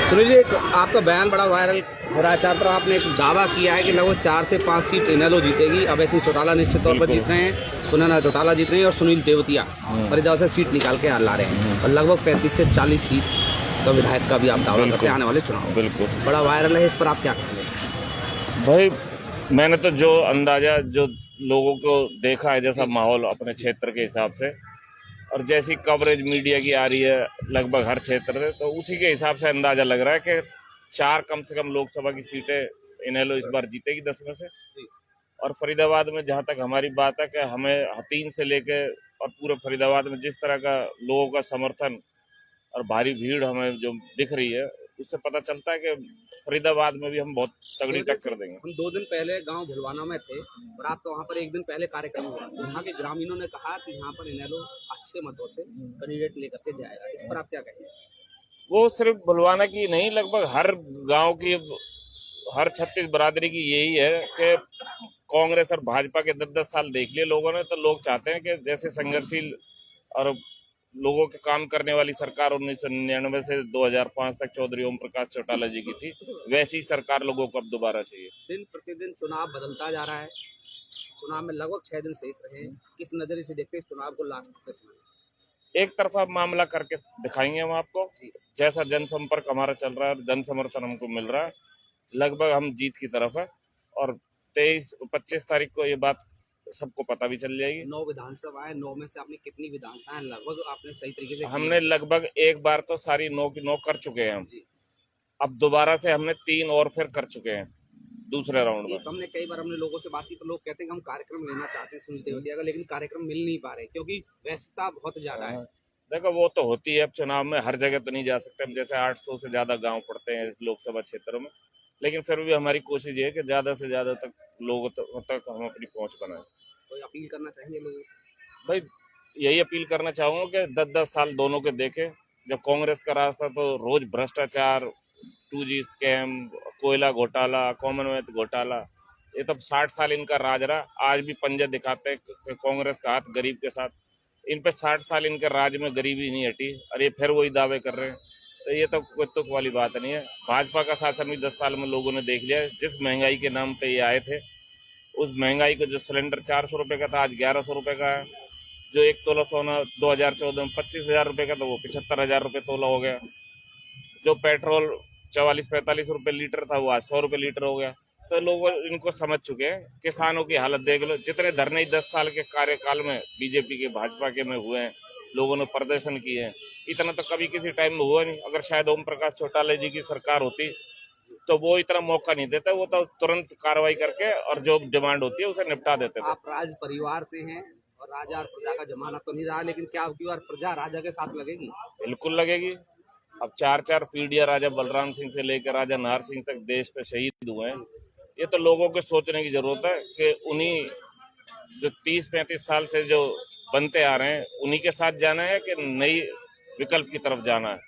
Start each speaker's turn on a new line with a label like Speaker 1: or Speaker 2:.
Speaker 1: सुनील जी, एक आपका बयान बड़ा वायरल हो रहा है चारों तरफ। आपने एक दावा किया है कि लगभग 4 से 5 सीट इनेलो जीतेगी। अभय सिंह चौटाला निश्चित तौर पर जीत रहे हैं, सुनैना चौटाला जीत रहे हैं और सुनील देवतिया फरीदाबाद से सीट निकाल के ला रहे हैं और लगभग 35 से 40 सीट का विधायक का भी आप दावा करते हैं आने वाले चुनाव।
Speaker 2: बिल्कुल
Speaker 1: बड़ा वायरल है, इस पर आप क्या कहेंगे?
Speaker 2: भाई, मैंने तो जो अंदाजा जो लोगों को देखा है, जैसा माहौल अपने क्षेत्र के हिसाब से और जैसी कवरेज मीडिया की आ रही है लगभग हर क्षेत्र से, तो उसी के हिसाब से अंदाजा लग रहा है कि 4 कम से कम लोकसभा की सीटें इनेलो इस बार जीतेगी 10 में से। और फरीदाबाद में जहां तक हमारी बात है कि हमें 3 से लेके और पूरे फरीदाबाद में जिस तरह का लोगों का समर्थन और भारी भीड़ हमें जो दिख रही है, उससे पता चलता है कि फरीदाबाद में भी हम बहुत तगड़ी टक्कर देंगे।
Speaker 1: हम 2 दिन पहले गांव भुलवाना में थे और आपका वहां पर 1 दिन पहले कार्यक्रम हुआ। यहाँ के ग्रामीणों ने कहा कि यहाँ पर इनेलो अच्छे मतों से कैंडिडेट लेकर के जाएगा, इस पर आप क्या कहेंगे?
Speaker 2: वो सिर्फ भुलवाना की नहीं, लगभग हर गांव की, हर छत्तीस बरादरी की यही है कि कांग्रेस और भाजपा के 10-10 साल देख लिए लोगों ने, तो लोग चाहते हैं कि जैसे संघर्षशील और लोगों के काम करने वाली सरकार 1999 से 2005 तक चौधरी ओम प्रकाश चौटाला जी की थी, वैसी सरकार लोगों को अब दोबारा चाहिए।
Speaker 1: दिन प्रतिदिन चुनाव बदलता जा रहा है, चुनाव में लगभग 6 दिन शेष रहे। किस नजरिए से देखते हैं चुनाव को लास्ट के समय?
Speaker 2: एक तरफा मामला करके दिखाएंगे हम आपको, जैसा जनसंपर्क हमारा चल रहा है, जन समर्थन हमको मिल रहा है, लगभग हम जीत की तरफ है। और 23-25 तारीख को ये बात सबको पता भी चल जाएगी।
Speaker 1: 9 विधानसभाएं, 9 में से आपने कितनी विधानसभाएं लगभग आपने सही तरीके से?
Speaker 2: हमने लगभग एक बार तो सारी 9 की 9 कर चुके हैं हम। अब दोबारा से हमने 3 और फिर कर चुके हैं दूसरे राउंड में।
Speaker 1: हमने कई बार हमने लोगों से बात की तो लोग कहते हैं कि हम कार्यक्रम लेना चाहते हैं सुनील देवतिया का, लेकिन कार्यक्रम मिल नहीं पा रहे क्योंकि व्यस्तता बहुत ज्यादा है।
Speaker 2: देखो, वो तो होती है, अब चुनाव में हर जगह तो नहीं जा सकते हम, जैसे 800 से ज्यादा गांव पड़ते हैं इस लोकसभा क्षेत्र में, लेकिन फिर भी हमारी कोशिश ये है कि ज्यादा से ज्यादा तक लोगों तक हम अपनी पहुंच बनाएं।
Speaker 1: कोई अपील करना चाहेंगे लोगों?
Speaker 2: भाई, यही अपील करना चाहूंगा कि 10-10 साल दोनों के देखे। जब कांग्रेस का रास्ता तो रोज भ्रष्टाचार, 2G स्कैम, कोयला घोटाला, कॉमनवेल्थ घोटाला, ये तो 60 साल इनका राज रहा। आज भी पंजे दिखाते हैं कांग्रेस का हाथ गरीब के साथ। इन पे 60 साल इनके राज में गरीबी नहीं हटी और ये फिर वही दावे कर रहे हैं, तो ये तो कोई तुक वाली बात नहीं है। भाजपा का शासन भी 10 साल में लोगों ने देख लिया। जिस महंगाई के नाम पे ये आए थे, उस महंगाई को, जो सिलेंडर 400 रुपए का था आज 1100 रुपए का है, जो 1 तोला सोना 2014 में 25,000 रुपए का था वो 75,000 रुपए तोला हो गया, जो पेट्रोल 44-45 रुपए लीटर था वो आज 100 रुपए लीटर हो गया। तो लोग इनको समझ चुके हैं। किसानों की हालत देख लो, जितने धरने 10 साल के कार्यकाल में बीजेपी के, भाजपा के में हुए हैं, लोगों ने प्रदर्शन किए हैं, इतना तो कभी किसी टाइम में हुआ नहीं। अगर शायद ओम प्रकाश चौटाला जी की सरकार होती तो वो इतना मौका नहीं देता, वो तो तुरंत कार्रवाई करके और जो डिमांड होती है उसे निपटा देते थे।
Speaker 1: आप राज परिवार से हैं और राजा और प्रजा का जमाना तो नहीं रहा, लेकिन क्या आपकी बार प्रजा राजा के साथ लगेगी?
Speaker 2: बिल्कुल लगेगी। अब 4-4 पीढ़ियां राजा बलराम सिंह से लेकर राजा नाहर सिंह तक देश पे शहीद हुए हैं। ये तो लोगों को सोचने की जरूरत है कि उन्हीं जो 30-35 साल से जो बनते आ रहे हैं, उन्हीं के साथ जाना है कि नई विकल्प की तरफ जाना है।